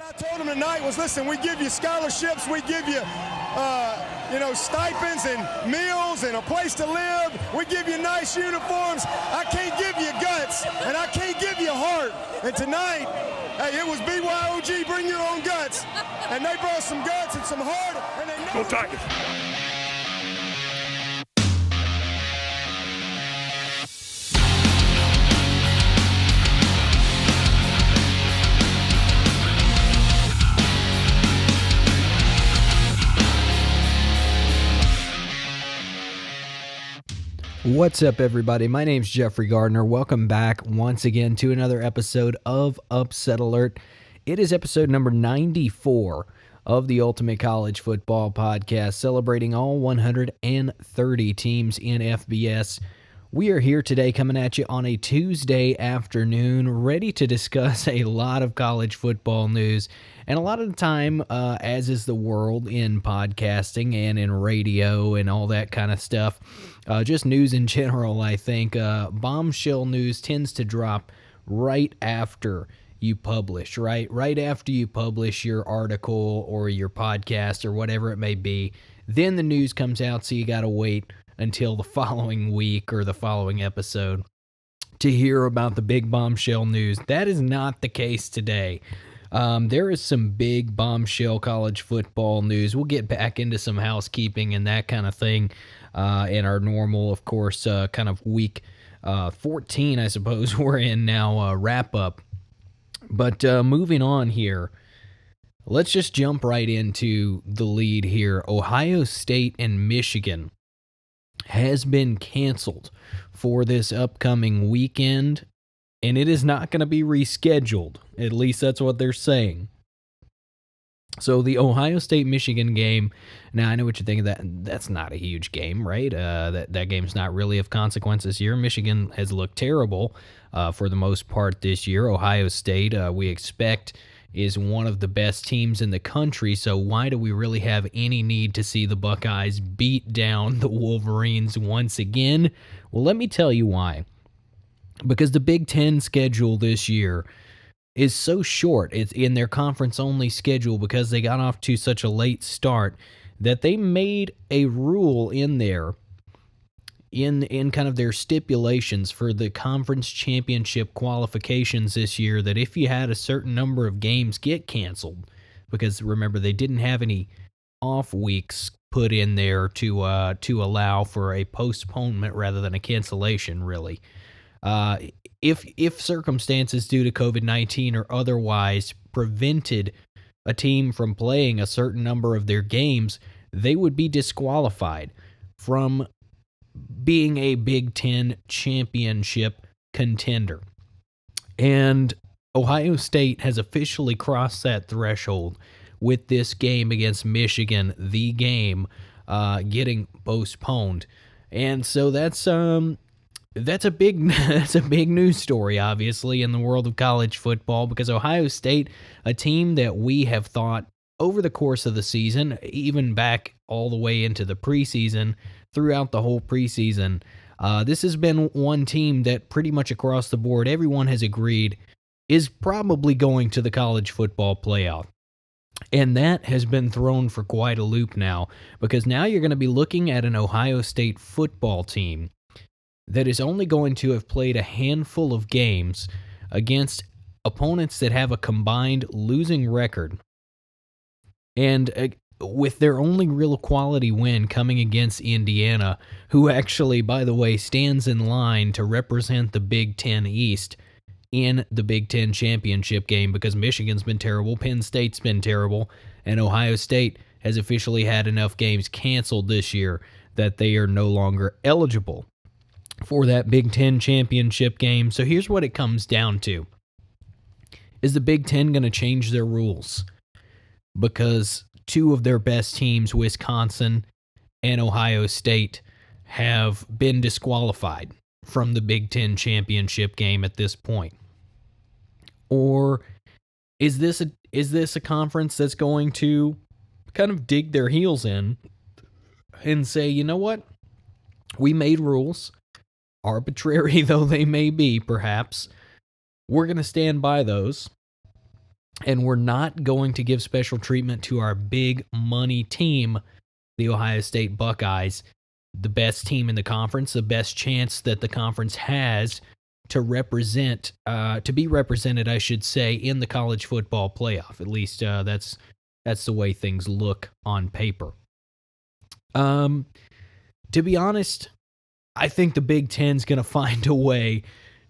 I told them tonight was, listen, we give you scholarships, we give you, stipends and meals and a place to live. We give you nice uniforms. I can't give you guts, and I can't give you heart. And tonight, hey, it was BYOG, bring your own guts. And they brought some guts and some heart, and they know. Go Tigers. What's up, everybody? My name's Jeffrey Gardner. Welcome back once again to another episode of Upset Alert. It is episode number 94 of the Ultimate College Football Podcast, celebrating all 130 teams in FBS. We are here today coming at you on a Tuesday afternoon, ready to discuss a lot of college football news. And a lot of the time, as is the world in podcasting and in radio and all that kind of stuff, just news in general, I think, bombshell news tends to drop right after you publish, right? Right after you publish your article or your podcast or whatever it may be. Then the news comes out, so you got to wait until the following week or the following episode to hear about the big bombshell news. That is not the case today. There is some big bombshell college football news. We'll get back into some housekeeping and that kind of thing in our normal, of course, kind of week 14, I suppose we're in now, wrap up. But moving on here, let's just jump right into the lead here. Ohio State and Michigan has been canceled for this upcoming weekend, and it is not going to be rescheduled. At least that's what they're saying. So the Ohio State-Michigan game, now I know what you think of that. That's not a huge game, right? That game's not really of consequence this year. Michigan has looked terrible for the most part this year. Ohio State, we expect, is one of the best teams in the country, so why do we really have any need to see the Buckeyes beat down the Wolverines once again? Well, let me tell you why. Because the Big Ten schedule this year is so short. It's in their conference-only schedule because they got off to such a late start that they made a rule in there in kind of their stipulations for the conference championship qualifications this year that if you had a certain number of games get canceled, because remember they didn't have any off weeks put in there to allow for a postponement rather than a cancellation, really. If circumstances due to COVID-19 or otherwise prevented a team from playing a certain number of their games, they would be disqualified from being a Big Ten championship contender. And Ohio State has officially crossed that threshold with this game against Michigan, the game getting postponed. And so that's a big news story, obviously, in the world of college football, because Ohio State, a team that we have thought over the course of the season, even back all the way into the preseason, throughout the whole preseason, this has been one team that pretty much across the board, everyone has agreed is probably going to the college football playoff. And that has been thrown for quite a loop now, because now you're going to be looking at an Ohio State football team that is only going to have played a handful of games against opponents that have a combined losing record. And with their only real quality win coming against Indiana, who actually, by the way, stands in line to represent the Big Ten East in the Big Ten championship game, because Michigan's been terrible, Penn State's been terrible, and Ohio State has officially had enough games canceled this year that they are no longer eligible for that Big Ten championship game. So here's what it comes down to. Is the Big Ten going to change their rules? Because two of their best teams, Wisconsin and Ohio State, have been disqualified from the Big Ten championship game at this point. Or is this a conference that's going to kind of dig their heels in and say, you know what? We made rules, arbitrary though they may be, perhaps. We're going to stand by those. And we're not going to give special treatment to our big money team, the Ohio State Buckeyes, the best team in the conference, the best chance that the conference has to be represented, I should say, in the college football playoff. At least that's the way things look on paper. To be honest, I think the Big Ten's going to find a way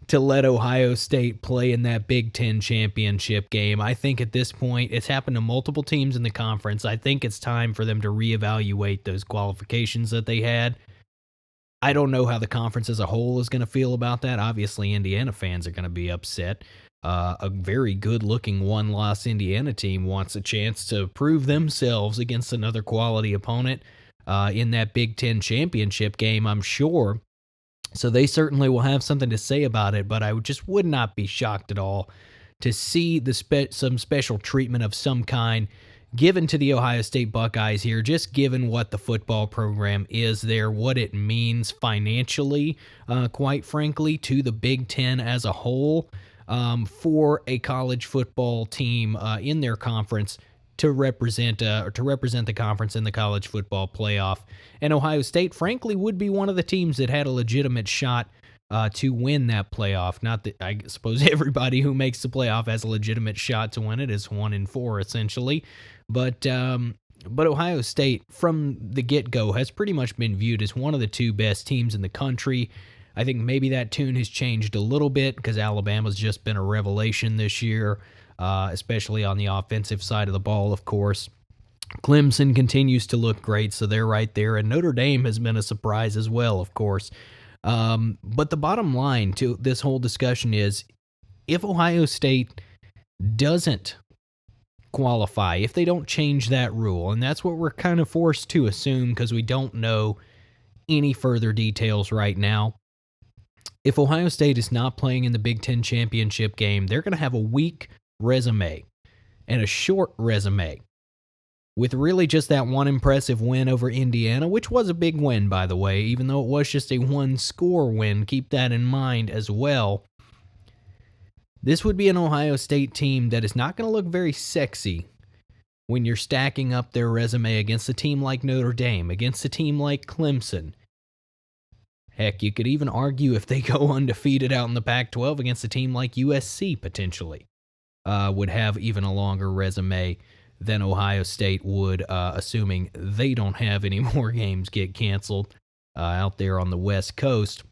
to let Ohio State play in that Big Ten championship game. I think at this point, it's happened to multiple teams in the conference. I think it's time for them to reevaluate those qualifications that they had. I don't know how the conference as a whole is going to feel about that. Obviously, Indiana fans are going to be upset. A very good-looking one-loss Indiana team wants a chance to prove themselves against another quality opponent in that Big Ten championship game, I'm sure. So they certainly will have something to say about it, but I just would not be shocked at all to see some special treatment of some kind given to the Ohio State Buckeyes here, just given what the football program is there, what it means financially, quite frankly, to the Big Ten as a whole, for a college football team in their conference to represent the conference in the college football playoff. And Ohio State, frankly, would be one of the teams that had a legitimate shot to win that playoff. Not that I suppose everybody who makes the playoff has a legitimate shot to win it. It's 1-4 essentially, but Ohio State from the get-go has pretty much been viewed as one of the two best teams in the country. I think maybe that tune has changed a little bit because Alabama's just been a revelation this year. Especially on the offensive side of the ball, of course. Clemson continues to look great, so they're right there. And Notre Dame has been a surprise as well, of course. But the bottom line to this whole discussion is, if Ohio State doesn't qualify, if they don't change that rule, and that's what we're kind of forced to assume because we don't know any further details right now, if Ohio State is not playing in the Big Ten championship game, they're going to have a weak resume and a short resume with really just that one impressive win over Indiana, which was a big win, by the way, even though it was just a one-score win. Keep that in mind as well. This would be an Ohio State team that is not going to look very sexy when you're stacking up their resume against a team like Notre Dame, against a team like Clemson. Heck, you could even argue if they go undefeated out in the Pac-12 against a team like USC, potentially, would have even a longer resume than Ohio State would, assuming they don't have any more games get canceled out there on the West Coast.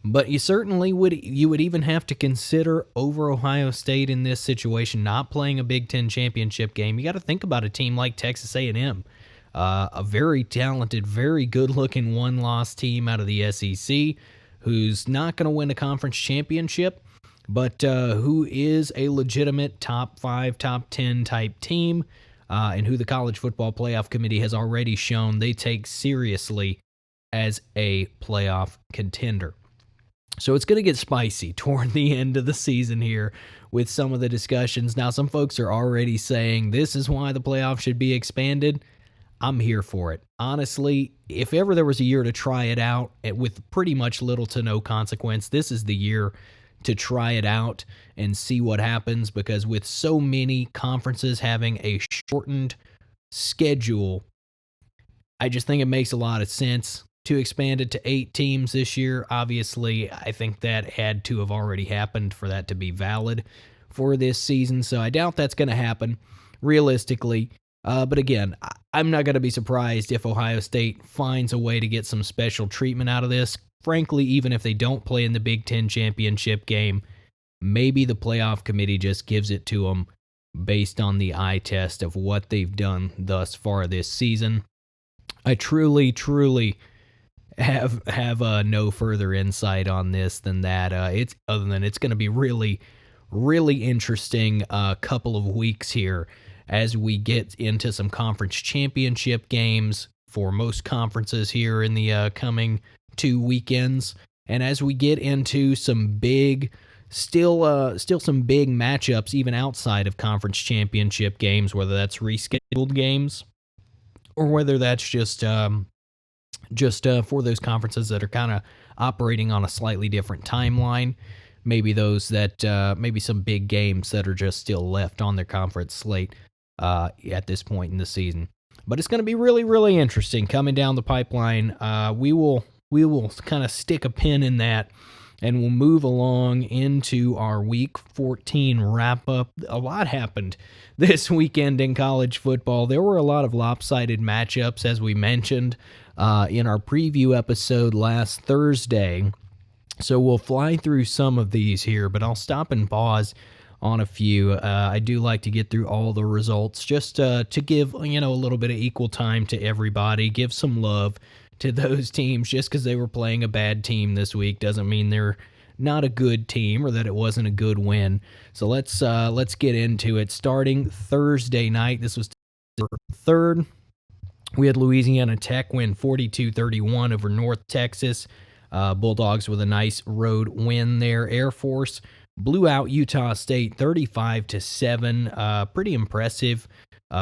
But you certainly would even have to consider over Ohio State in this situation not playing a Big Ten championship game. You got to think about a team like Texas A&M. A very talented, very good-looking one-loss team out of the SEC who's not going to win a conference championship, but who is a legitimate top 5, top 10 type team, and who the College Football Playoff Committee has already shown they take seriously as a playoff contender. So it's going to get spicy toward the end of the season here with some of the discussions. Now, some folks are already saying this is why the playoff should be expanded. I'm here for it. Honestly, if ever there was a year to try it out with pretty much little to no consequence, this is the year to try it out and see what happens, because with so many conferences having a shortened schedule, I just think it makes a lot of sense to expand it to 8 teams this year. Obviously, I think that had to have already happened for that to be valid for this season, so I doubt that's going to happen realistically. But again, I'm not going to be surprised if Ohio State finds a way to get some special treatment out of this. Frankly, even if they don't play in the Big Ten championship game, maybe the playoff committee just gives it to them based on the eye test of what they've done thus far this season. I truly have no further insight on this than that. It's going to be really interesting couple of weeks here as we get into some conference championship games for most conferences here in the coming 2 weekends, and as we get into some big, still some big matchups even outside of conference championship games, whether that's rescheduled games or whether that's just for those conferences that are kind of operating on a slightly different timeline. maybe those that maybe some big games that are just still left on their conference slate at this point in the season. But it's going to be really, really interesting coming down the pipeline. We will kind of stick a pin in that, and we'll move along into our Week 14 wrap-up. A lot happened this weekend in college football. There were a lot of lopsided matchups, as we mentioned in our preview episode last Thursday. So we'll fly through some of these here, but I'll stop and pause on a few. I do like to get through all the results just to give, a little bit of equal time to everybody, give some love to those teams. Just because they were playing a bad team this week doesn't mean they're not a good team or that it wasn't a good win. So let's get into it. Starting Thursday night, this was the 3rd. We had Louisiana Tech win 42-31 over North Texas. Bulldogs with a nice road win there. Air Force blew out Utah State 35-7. Pretty impressive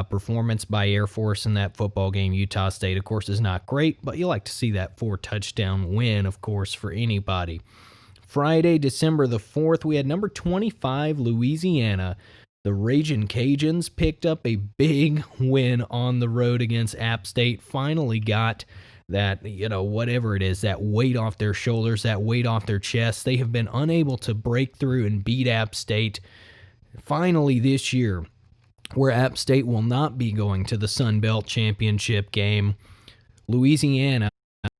performance by Air Force in that football game. Utah State, of course, is not great, but you like to see that 4-touchdown win, of course, for anybody. Friday, December the 4th, we had number 25, Louisiana. The Ragin' Cajuns picked up a big win on the road against App State. Finally got that, whatever it is, that weight off their shoulders, that weight off their chest. They have been unable to break through and beat App State. Finally this year, where App State will not be going to the Sun Belt Championship game, Louisiana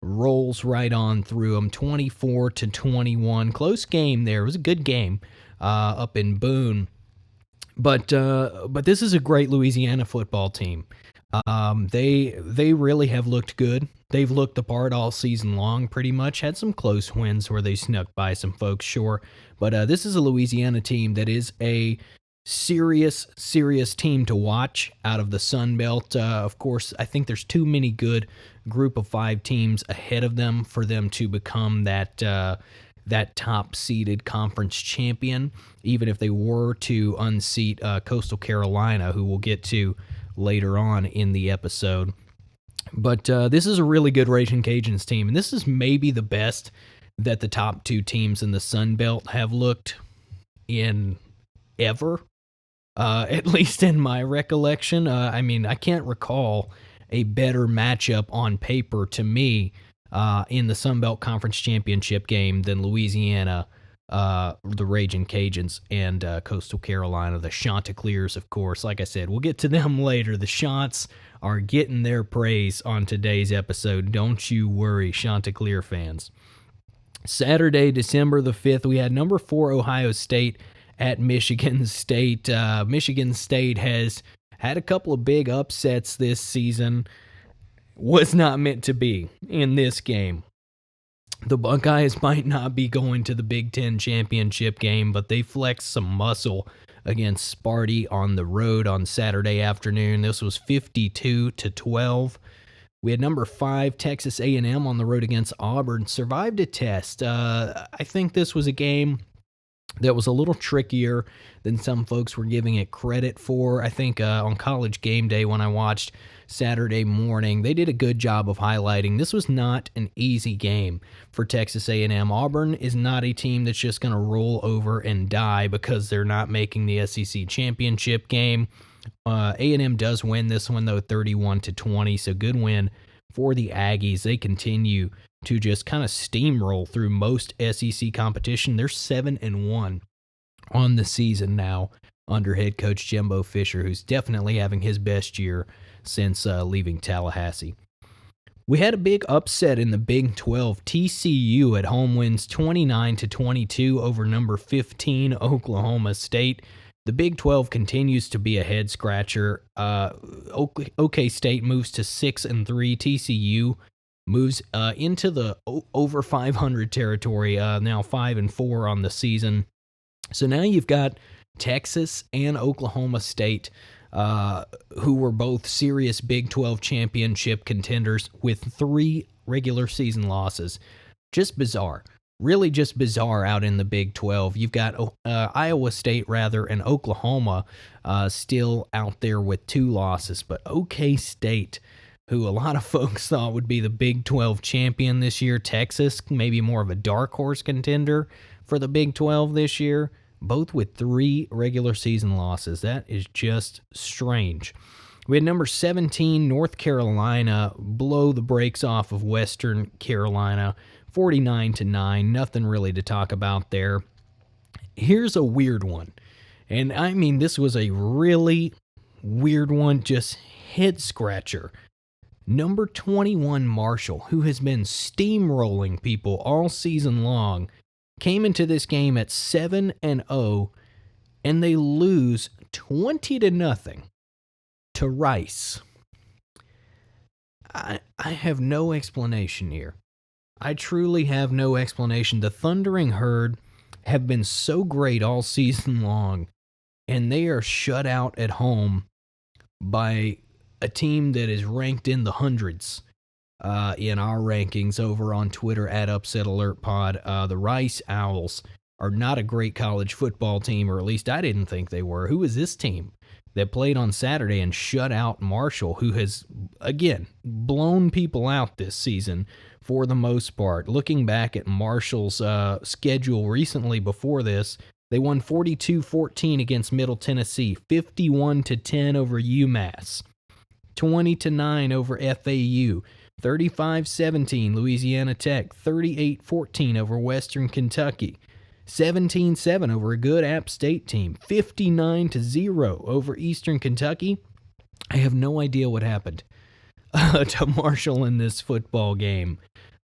rolls right on through them, 24-21. Close game there. It was a good game up in Boone. But this is a great Louisiana football team. They really have looked good. They've looked the part all season long, pretty much. Had some close wins where they snuck by some folks, sure. But this is a Louisiana team that is a serious team to watch out of the Sun Belt. Of course, I think there's too many good group of 5 teams ahead of them for them to become that top-seeded conference champion, even if they were to unseat Coastal Carolina, who we'll get to later on in the episode. But this is a really good Ragin' Cajuns team, and this is maybe the best that the top 2 teams in the Sun Belt have looked in ever, at least in my recollection. I can't recall a better matchup on paper to me in the Sun Belt Conference Championship game than Louisiana, the Ragin' Cajuns, and Coastal Carolina, the Chanticleers, of course. Like I said, we'll get to them later. The Chants are getting their praise on today's episode. Don't you worry, Chanticleer fans. Saturday, December the 5th, we had number 4 Ohio State at Michigan State. Michigan State has had a couple of big upsets this season. Was not meant to be in this game. The Buckeyes might not be going to the Big Ten championship game, but they flexed some muscle against Sparty on the road on Saturday afternoon. This was 52-12. We had number 5 Texas A&M on the road against Auburn. Survived a test. I think this was a game that was a little trickier than some folks were giving it credit for. I think on College Game Day when I watched Saturday morning, they did a good job of highlighting this was not an easy game for Texas A&M. Auburn is not a team that's just going to roll over and die because they're not making the SEC championship game. A&M does win this one, though, 31-20, so good win for the Aggies. They continue to just kind of steamroll through most SEC competition. They're 7-1 on the season now under head coach Jimbo Fisher, who's definitely having his best year since leaving Tallahassee. We had a big upset in the Big 12. TCU at home wins 29-22 over number 15 Oklahoma State. The Big 12 continues to be a head scratcher. OK State moves to 6-3. TCU moves into the over 500 territory, now 5-4 on the season. So now you've got Texas and Oklahoma State, who were both serious Big 12 championship contenders with 3 regular season losses. Just bizarre. Really just bizarre out in the Big 12. You've got Iowa State, and Oklahoma still out there with 2 losses. But OK State, who a lot of folks thought would be the Big 12 champion this year, Texas, maybe more of a dark horse contender, for the Big 12 this year, both with 3 regular season losses. That is just strange. We had number 17, North Carolina, blow the brakes off of Western Carolina, 49-9. Nothing really to talk about there. Here's a weird one. And I mean, this was a really weird one, just head scratcher. Number 21, Marshall, who has been steamrolling people all season long, came into this game at 7-0, and they lose 20-0 to Rice. I have no explanation here. I truly have no explanation. The Thundering Herd have been so great all season long, and they are shut out at home by a team that is ranked in the hundreds in our rankings over on Twitter at Upset Alert Pod. The Rice Owls are not a great college football team, or at least I didn't think they were. Who is this team that played on Saturday and shut out Marshall, who has, again, blown people out this season for the most part? Looking back at Marshall's schedule recently before this, they won 42-14 against Middle Tennessee, 51-10 over UMass, 20-9 over FAU, 35-17 Louisiana Tech, 38-14 over Western Kentucky, 17-7 over a good App State team, 59-0 over Eastern Kentucky. I have no idea what happened to Marshall in this football game,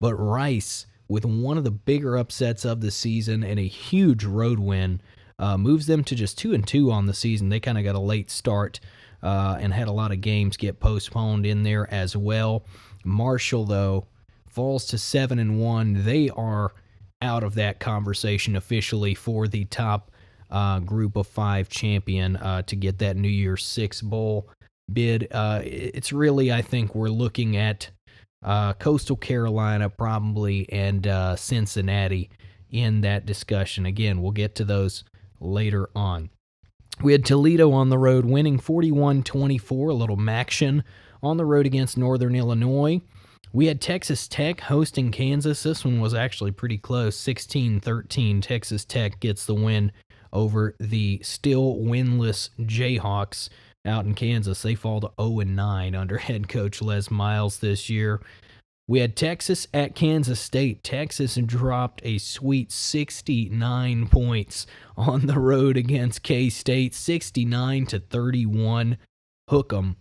but Rice, with one of the bigger upsets of the season and a huge road win, moves them to just 2-2 on the season. They kind of got a late start and had a lot of games get postponed in there as well. Marshall, though, falls to 7-1. They are out of that conversation officially for the top group of 5 champion to get that New Year's 6 bowl bid. It's really, I think we're looking at Coastal Carolina probably and Cincinnati in that discussion. Again, we'll get to those later on. We had Toledo on the road winning 41-24, a little Maction on the road against Northern Illinois. We had Texas Tech hosting Kansas. This one was actually pretty close, 16-13. Texas Tech gets the win over the still winless Jayhawks out in Kansas. They fall to 0-9 under head coach Les Miles this year. We had Texas at Kansas State. Texas dropped a sweet 69 points on the road against K-State, 69-31. Hook 'em.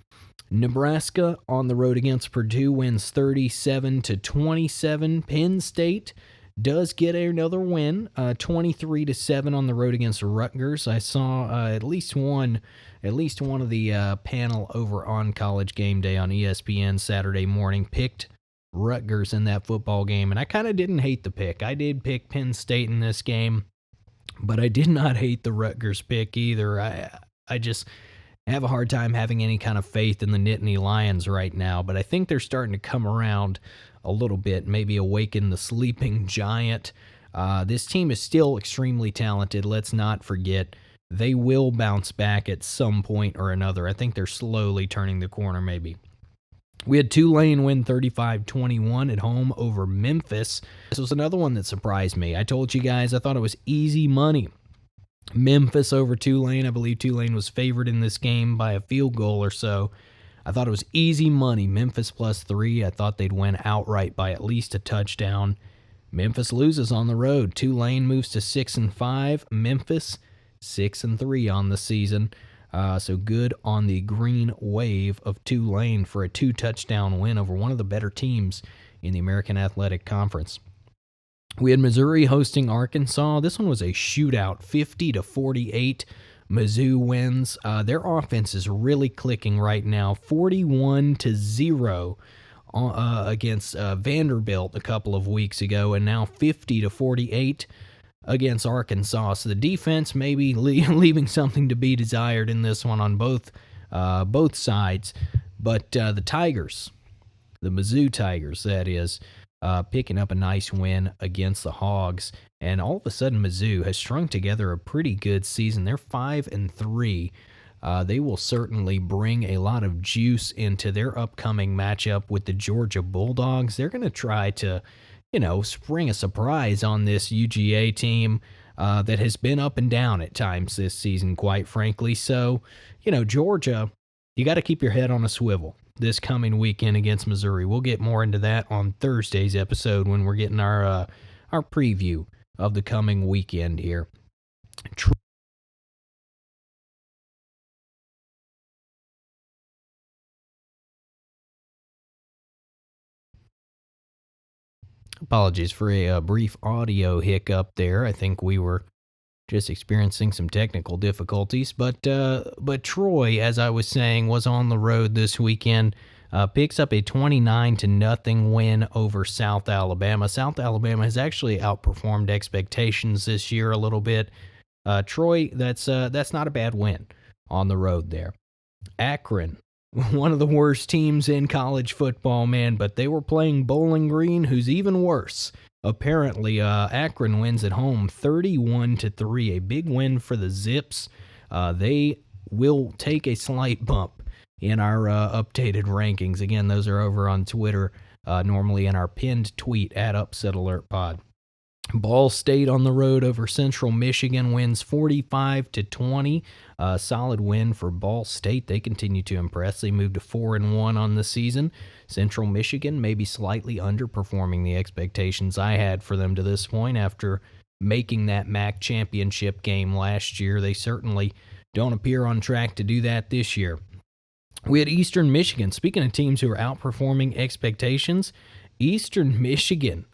Nebraska on the road against Purdue wins 37-27. Penn State does get another win, 23-7 on the road against Rutgers. I saw at least one of the panel over on College Game Day on ESPN Saturday morning picked Rutgers in that football game, and I kind of didn't hate the pick. I did pick Penn State in this game, but I did not hate the Rutgers pick either. I just have a hard time having any kind of faith in the Nittany Lions right now, but I think they're starting to come around a little bit, maybe awaken the sleeping giant. This team is still extremely talented. Let's not forget they will bounce back at some point or another. I think they're slowly turning the corner maybe. We had Tulane win 35-21 at home over Memphis. This was another one that surprised me. I told you guys I thought it was easy money. Memphis over Tulane. I believe Tulane was favored in this game by a field goal or so. I thought it was easy money. Memphis +3. I thought they'd win outright by at least a touchdown. Memphis loses on the road. Tulane moves to 6-5. Memphis 6-3 on the season. So good on the green wave of Tulane for a 2-touchdown win over one of the better teams in the American Athletic Conference. We had Missouri hosting Arkansas. This one was a shootout, 50-48. Mizzou wins. Their offense is really clicking right now, 41-0 against Vanderbilt a couple of weeks ago, and now 50-48 against Arkansas. So the defense maybe leaving something to be desired in this one on both sides. But the Tigers, the Mizzou Tigers, that is, picking up a nice win against the Hogs. And all of a sudden, Mizzou has strung together a pretty good season. They're 5-3. They will certainly bring a lot of juice into their upcoming matchup with the Georgia Bulldogs. They're going to try to spring a surprise on this UGA team that has been up and down at times this season, quite frankly. So, Georgia, you got to keep your head on a swivel this coming weekend against Missouri. We'll get more into that on Thursday's episode when we're getting our preview of the coming weekend here. Apologies for a brief audio hiccup there. I think we were just experiencing some technical difficulties, but Troy, as I was saying, was on the road this weekend. Picks up a 29-0 win over South Alabama. South Alabama has actually outperformed expectations this year a little bit. Troy, that's not a bad win on the road there. Akron, one of the worst teams in college football, man, but they were playing Bowling Green, who's even worse. Apparently, Akron wins at home 31-3, a big win for the Zips. They will take a slight bump in our updated rankings. Again, those are over on Twitter, normally in our pinned tweet at Upset Alert Pod. Ball State on the road over Central Michigan wins 45-20. Solid win for Ball State. They continue to impress. They moved to 4-1 on the season. Central Michigan maybe slightly underperforming the expectations I had for them to this point after making that MAC championship game last year. They certainly don't appear on track to do that this year. We had Eastern Michigan. Speaking of teams who are outperforming expectations, Eastern Michigan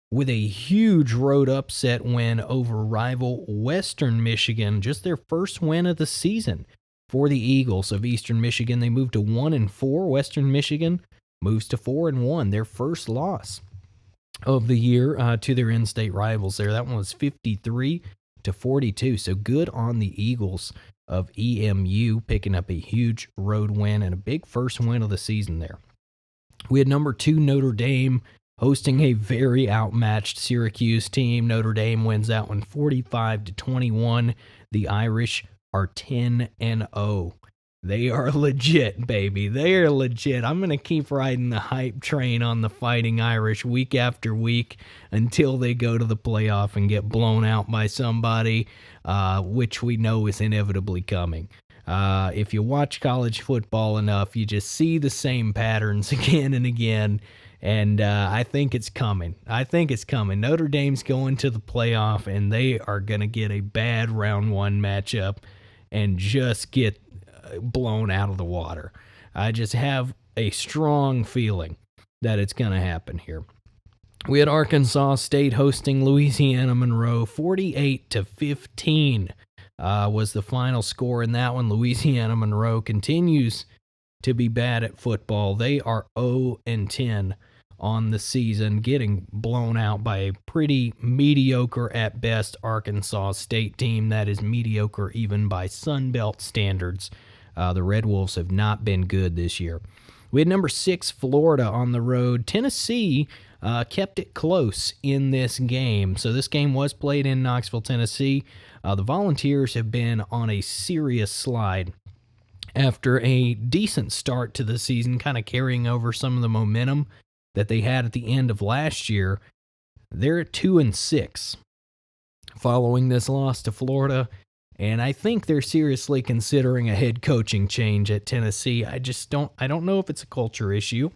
with a huge road upset win over rival Western Michigan, just their first win of the season for the Eagles of Eastern Michigan. They moved to 1-4. Western Michigan moves to 4-1, their first loss of the year to their in-state rivals there. That one was 53-42, so good on the Eagles of EMU picking up a huge road win and a big first win of the season there. We had number 2 Notre Dame hosting a very outmatched Syracuse team. Notre Dame wins that one 45-21. The Irish are 10-0. They are legit, baby. They are legit. I'm going to keep riding the hype train on the Fighting Irish week after week until they go to the playoff and get blown out by somebody, which we know is inevitably coming. If you watch college football enough, you just see the same patterns again and again. And I think it's coming. Notre Dame's going to the playoff, and they are going to get a bad round 1 matchup and just get blown out of the water. I just have a strong feeling that it's going to happen here. We had Arkansas State hosting Louisiana Monroe. 48-15 was the final score in that one. Louisiana Monroe continues to be bad at football. They are 0-10 on the season, getting blown out by a pretty mediocre at best Arkansas State team that is mediocre even by Sun Belt standards. The Red Wolves have not been good this year. We had number 6 Florida on the road. Tennessee kept it close in this game. So this game was played in Knoxville, Tennessee. The Volunteers have been on a serious slide after a decent start to the season, kind of carrying over some of the momentum that they had at the end of last year. They're at 2-6 following this loss to Florida, and I think they're seriously considering a head coaching change at Tennessee. I don't know if it's a culture issue.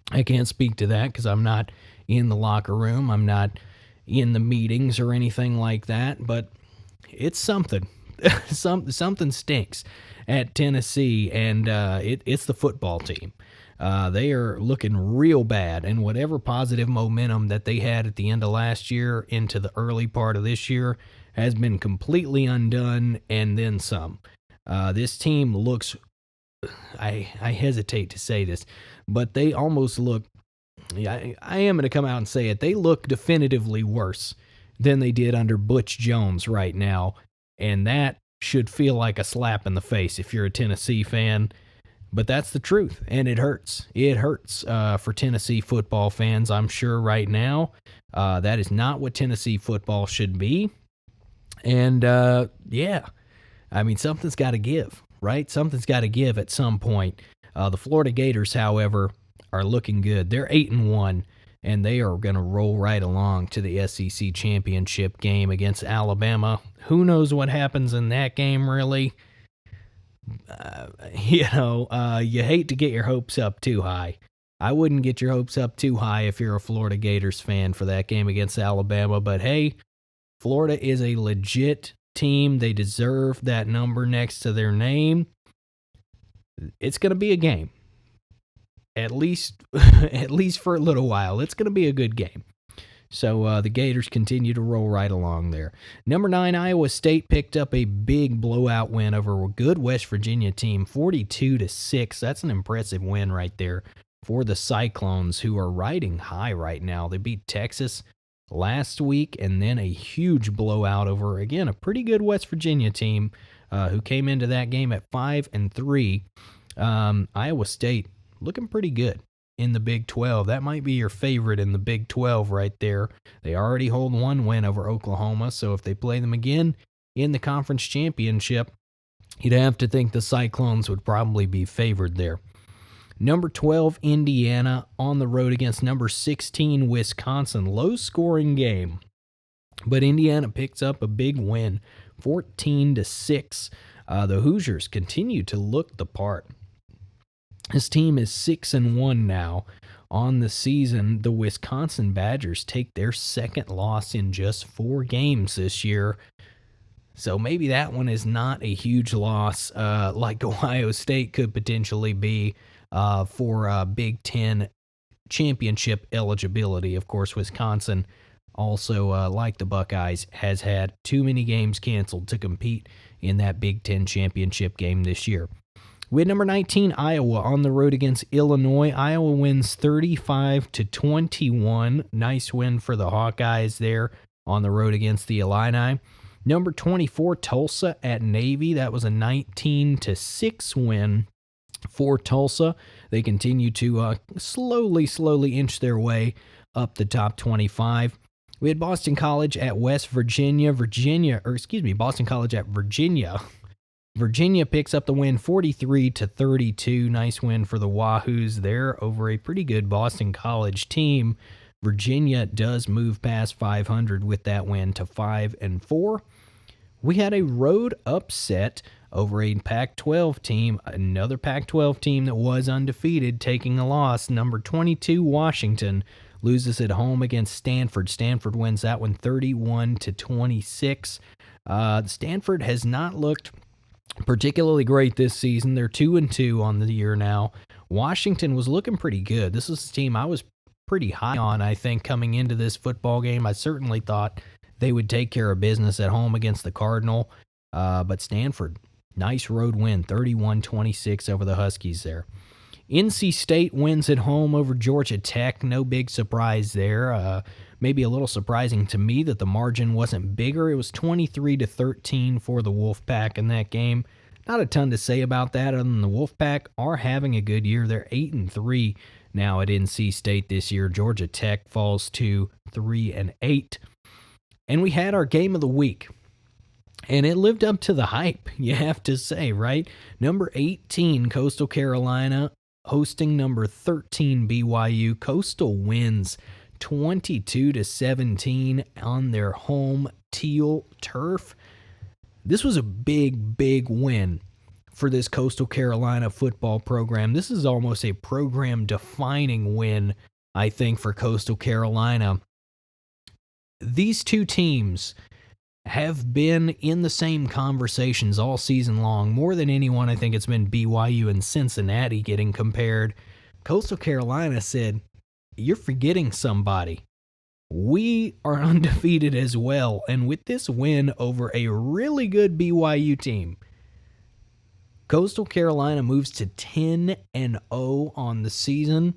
I can't speak to that because I'm not in the locker room. I'm not in the meetings or anything like that, but it's something. Something stinks at Tennessee, and it's the football team. They are looking real bad, and whatever positive momentum that they had at the end of last year into the early part of this year has been completely undone, and then some. This team looks, I hesitate to say this, but they almost look, I am going to come out and say it, they look definitively worse than they did under Butch Jones right now, and that should feel like a slap in the face if you're a Tennessee fan. But that's the truth, and it hurts. It hurts for Tennessee football fans, I'm sure, right now. That is not what Tennessee football should be. And, something's got to give, right? Something's got to give at some point. The Florida Gators, however, are looking good. They're 8-1, and they are going to roll right along to the SEC championship game against Alabama. Who knows what happens in that game, really? You hate to get your hopes up too high. I wouldn't get your hopes up too high if you're a Florida Gators fan for that game against Alabama, but hey, Florida is a legit team. They deserve that number next to their name. It's going to be a game. At least for a little while. It's going to be a good game. So the Gators continue to roll right along there. Number 9, Iowa State picked up a big blowout win over a good West Virginia team, 42-6. That's an impressive win right there for the Cyclones, who are riding high right now. They beat Texas last week, and then a huge blowout over, again, a pretty good West Virginia team who came into that game at 5-3. Iowa State looking pretty good in the Big 12. That might be your favorite in the Big 12 right there. They already hold one win over Oklahoma, so if they play them again in the conference championship, you'd have to think the Cyclones would probably be favored there. Number 12, Indiana, on the road against number 16, Wisconsin. Low-scoring game, but Indiana picks up a big win, 14-6. The Hoosiers continue to look the part. His team is 6-1 now on the season. The Wisconsin Badgers take their second loss in just 4 games this year. So maybe that one is not a huge loss like Ohio State could potentially be for Big Ten championship eligibility. Of course, Wisconsin also, like the Buckeyes, has had too many games canceled to compete in that Big Ten championship game this year. We had number 19, Iowa, on the road against Illinois. Iowa wins 35-21. Nice win for the Hawkeyes there on the road against the Illini. Number 24, Tulsa at Navy. That was a 19-6 win for Tulsa. They continue to slowly inch their way up the top 25. We had Boston College at West Virginia. Boston College at Virginia. Virginia picks up the win 43-32. Nice win for the Wahoos there over a pretty good Boston College team. Virginia does move past 500 with that win to 5-4. We had a road upset over a Pac-12 team, another Pac-12 team that was undefeated, taking a loss. Number 22, Washington, loses at home against Stanford. Stanford wins that one 31-26. Stanford has not looked particularly great this season. They're 2-2 on the year now. Washington was looking pretty good. This is a team I was pretty high on, I think, coming into this football game. I certainly thought they would take care of business at home against the Cardinal. But Stanford, nice road win, 31-26 over the Huskies there. NC State wins at home over Georgia Tech. No big surprise there. Maybe a little surprising to me that the margin wasn't bigger. It was 23-13 for the Wolfpack in that game. Not a ton to say about that other than the Wolfpack are having a good year. They're 8-3 now at NC State this year. Georgia Tech falls to 3-8. And we had our game of the week. And it lived up to the hype, you have to say, right? Number 18, Coastal Carolina, hosting number 13, BYU. Coastal wins 22-17 on their home teal turf. This was a big win for this Coastal Carolina football program. This is almost a program-defining win, I think, for Coastal Carolina. These two teams have been in the same conversations all season long. More than anyone, I think it's been BYU and Cincinnati getting compared. Coastal Carolina said, you're forgetting somebody. We are undefeated as well. And with this win over a really good BYU team, Coastal Carolina moves to 10-0 on the season.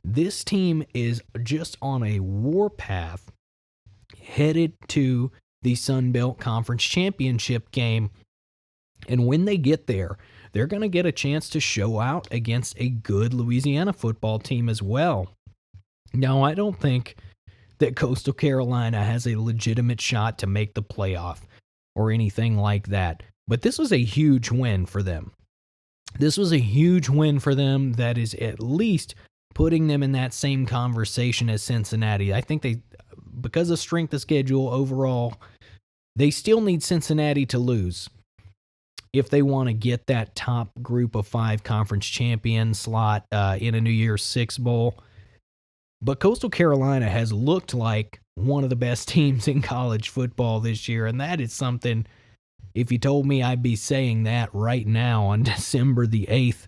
This team is just on a warpath headed to the Sun Belt Conference Championship game. And when they get there, they're going to get a chance to show out against a good Louisiana football team as well. Now, I don't think that Coastal Carolina has a legitimate shot to make the playoff or anything like that, but this was a huge win for them. This was a huge win for them that is at least putting them in that same conversation as Cincinnati. I think because of strength of schedule overall, they still need Cincinnati to lose if they want to get that top group of 5 conference champion slot in a New Year's Six Bowl. But Coastal Carolina has looked like one of the best teams in college football this year, and that is something, if you told me I'd be saying that right now on December the 8th,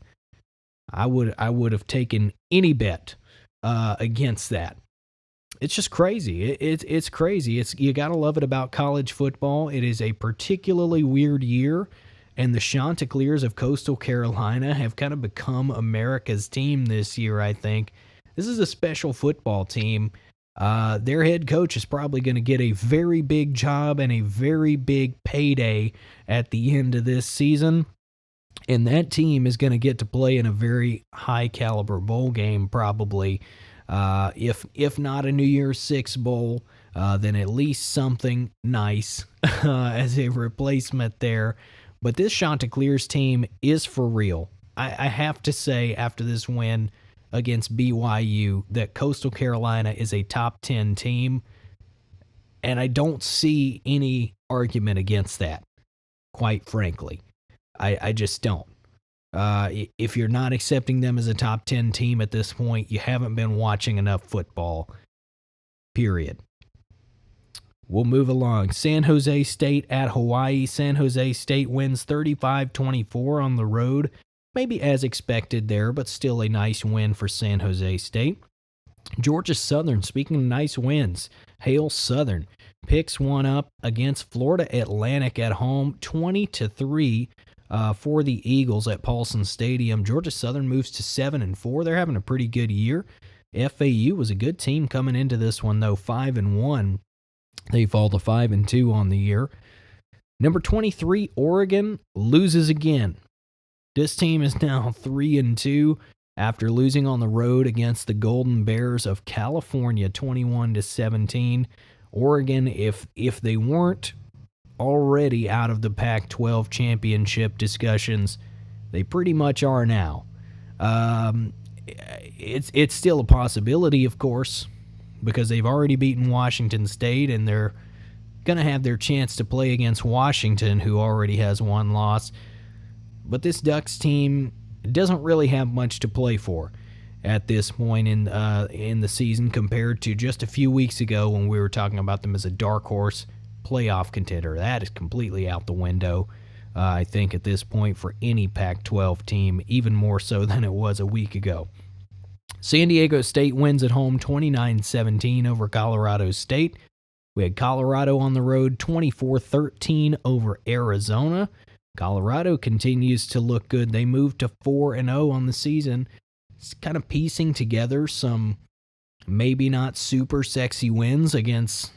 I would have taken any bet against that. It's just crazy. It's crazy. You got to love it about college football. It is a particularly weird year, and the Chanticleers of Coastal Carolina have kind of become America's team this year, I think. This is a special football team. Their head coach is probably going to get a very big job and a very big payday at the end of this season. And that team is going to get to play in a very high-caliber bowl game, probably. If not a New Year's Six Bowl, then at least something nice as a replacement there. But this Chanticleers team is for real. I have to say, after this win against BYU, that Coastal Carolina is a top 10 team, and I don't see any argument against that, quite frankly. I just don't. If you're not accepting them as a top 10 team at this point, you haven't been watching enough football, period. We'll move along. San Jose State at Hawaii. San Jose State wins 35-24 on the road. Maybe as expected there, but still a nice win for San Jose State. Georgia Southern, speaking of nice wins, Hail Southern picks one up against Florida Atlantic at home, 20-3 for the Eagles at Paulson Stadium. Georgia Southern moves to 7-4. They're having a pretty good year. FAU was a good team coming into this one, though, 5-1. They fall to 5-2 on the year. Number 23, Oregon, loses again. This team is now 3-2 after losing on the road against the Golden Bears of California, 21-17. Oregon, if they weren't already out of the Pac-12 championship discussions, they pretty much are now. It's still a possibility, of course, because they've already beaten Washington State, and they're going to have their chance to play against Washington, who already has one loss. But this Ducks team doesn't really have much to play for at this point in the season compared to just a few weeks ago when we were talking about them as a dark horse playoff contender. That is completely out the window, I think, at this point for any Pac-12 team, even more so than it was a week ago. San Diego State wins at home 29-17 over Colorado State. We had Colorado on the road 24-13 over Arizona. Colorado continues to look good. They moved to 4-0 on the season. It's kind of piecing together some maybe not super sexy wins against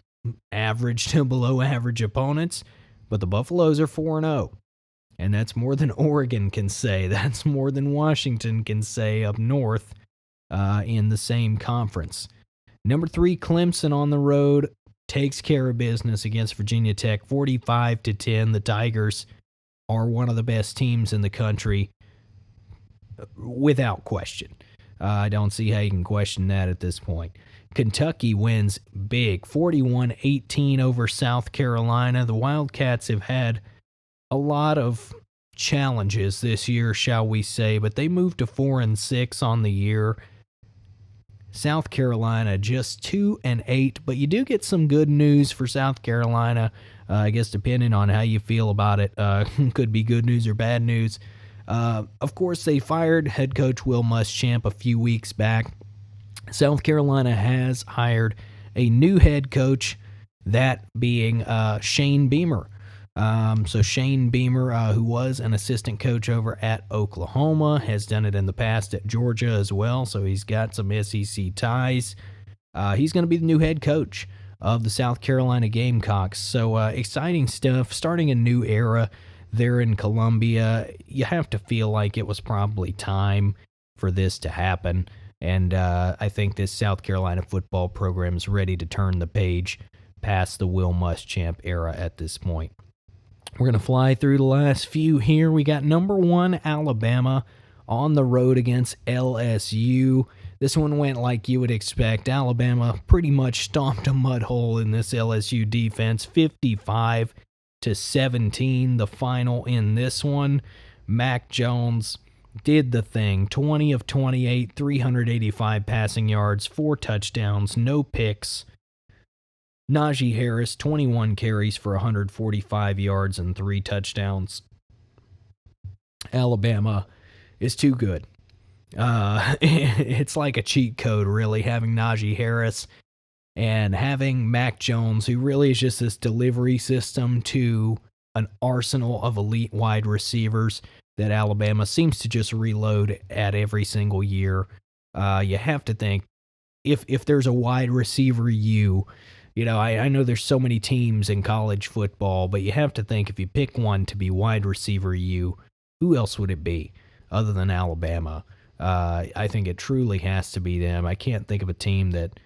average to below average opponents, but the Buffaloes are 4-0. And that's more than Oregon can say. That's more than Washington can say up north in the same conference. Number 3, Clemson on the road takes care of business against Virginia Tech, 45-10. The Tigers are one of the best teams in the country, without question. I don't see how you can question that at this point. Kentucky wins big, 41-18 over South Carolina. The Wildcats have had a lot of challenges this year, shall we say, but they moved to 4-6 on the year. South Carolina just 2-8, but you do get some good news for South Carolina. I guess depending on how you feel about it, could be good news or bad news. Of course, they fired head coach Will Muschamp a few weeks back. South Carolina has hired a new head coach, that being Shane Beamer. So Shane Beamer, who was an assistant coach over at Oklahoma, has done it in the past at Georgia as well, so he's got some SEC ties. He's going to be the new head coach of the South Carolina Gamecocks. So exciting stuff, starting a new era there in Columbia. You have to feel like it was probably time for this to happen, and I think this South Carolina football program is ready to turn the page past the Will Muschamp era at this point. We're going to fly through the last few here. We got number 1 Alabama on the road against LSU. This one went like you would expect. Alabama pretty much stomped a mud hole in this LSU defense, 55-17, the final in this one. Mac Jones did the thing, 20 of 28, 385 passing yards, 4 touchdowns, no picks. Najee Harris, 21 carries for 145 yards and 3 touchdowns. Alabama is too good. It's like a cheat code, really, having Najee Harris and having Mac Jones, who really is just this delivery system to an arsenal of elite wide receivers that Alabama seems to just reload at every single year. You have to think, if there's a wide receiver I know there's so many teams in college football, but you have to think if you pick one to be wide receiver who else would it be other than Alabama? I think it truly has to be them. I can't think of a team that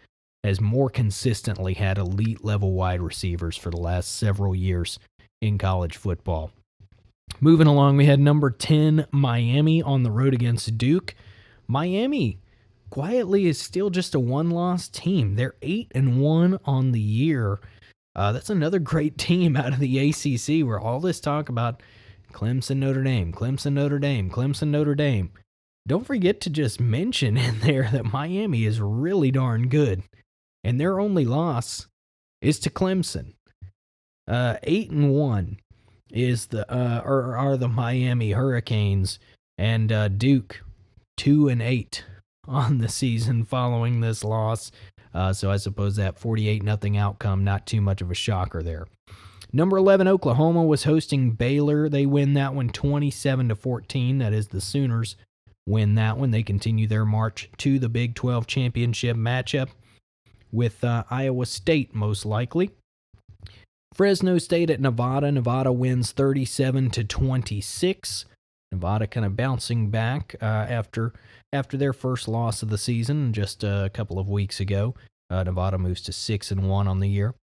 has more consistently had elite level wide receivers for the last several years in college football. Moving along, we had number 10, Miami, on the road against Duke. Miami quietly is still just a one-loss team. They're 8-1 on the year. That's another great team out of the ACC, where all this talk about Clemson, Notre Dame, Clemson, Notre Dame, Clemson, Notre Dame. Don't forget to just mention in there that Miami is really darn good, and their only loss is to Clemson. 8-1 is are the Miami Hurricanes, and Duke 2-8 on the season following this loss. So I suppose that 48-0 outcome, not too much of a shocker there. Number 11, Oklahoma was hosting Baylor. They win that one 27-14. That is, the Sooners win that one. They continue their march to the Big 12 championship matchup with Iowa State, most likely. Fresno State at Nevada. Nevada wins 37-26. Nevada kind of bouncing back after their first loss of the season just a couple of weeks ago. Nevada moves to 6-1 on the year.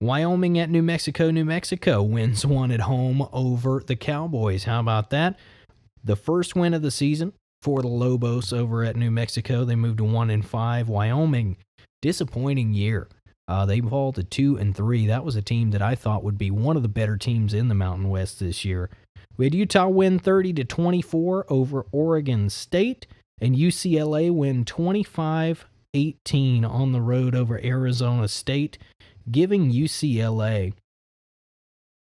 Wyoming at New Mexico. New Mexico wins one at home over the Cowboys. How about that? The first win of the season for the Lobos over at New Mexico. They moved to 1-5. Wyoming, disappointing year. They fall to 2-3. That was a team that I thought would be one of the better teams in the Mountain West this year. We had Utah win 30-24 over Oregon State, and UCLA win 25-18 on the road over Arizona State, giving UCLA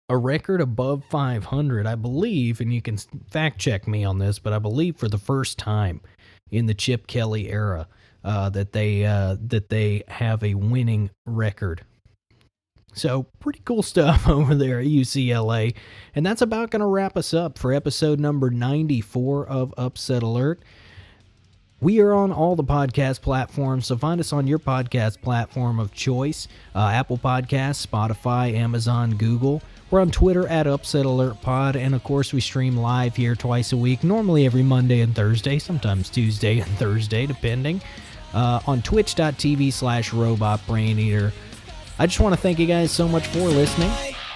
a record above 500, I believe, and you can fact check me on this, but I believe for the first time in the Chip Kelly era that they have a winning record. So pretty cool stuff over there at UCLA. And that's about going to wrap us up for episode number 94 of Upset Alert. We are on all the podcast platforms, so find us on your podcast platform of choice. Apple Podcasts, Spotify, Amazon, Google. We're on Twitter at Upset Alert Pod, and of course we stream live here twice a week, normally every Monday and Thursday, sometimes Tuesday and Thursday, depending, on twitch.tv/RobotBrainEater. I just want to thank you guys so much for listening.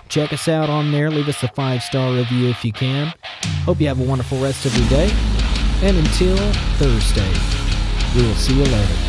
Check us out on there. Leave us a 5-star review if you can. Hope you have a wonderful rest of your day. And until Thursday, we will see you later.